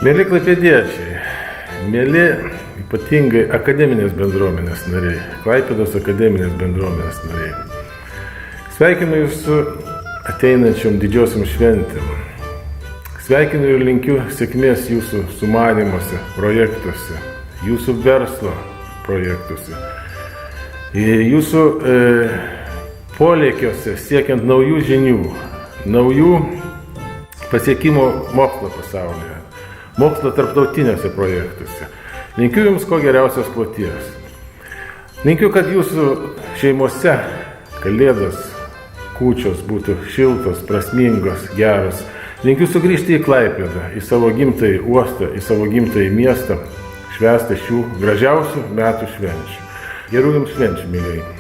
Mėly klaipėdiečiai, mėly ypatingai akademinės bendruomenės nariai, Klaipėdos akademinės bendruomenės nariai. Sveikinu Jūs su ateinančiom didžiosiom šventėm. Sveikinu ir linkiu sėkmės Jūsų sumanymuose, projektuose, Jūsų verslo projektuose, Jūsų polėkiuose siekiant naujų žinių, naujų pasiekimų mokslo pasaulyje, mokslo tarptautiniuose projektuose. Linkiu Jums ko geriausios kloties. Linkiu, kad Jūsų šeimose Kalėdos, kūčios būtų šiltos, prasmingos, geros. Linkiu sugrįžti į Klaipėdą, į savo gimtąjį uostą, į savo gimtąjį miestą, švęsti šių gražiausių metų švenčių. Gerų Jums švenčių, mylėjai.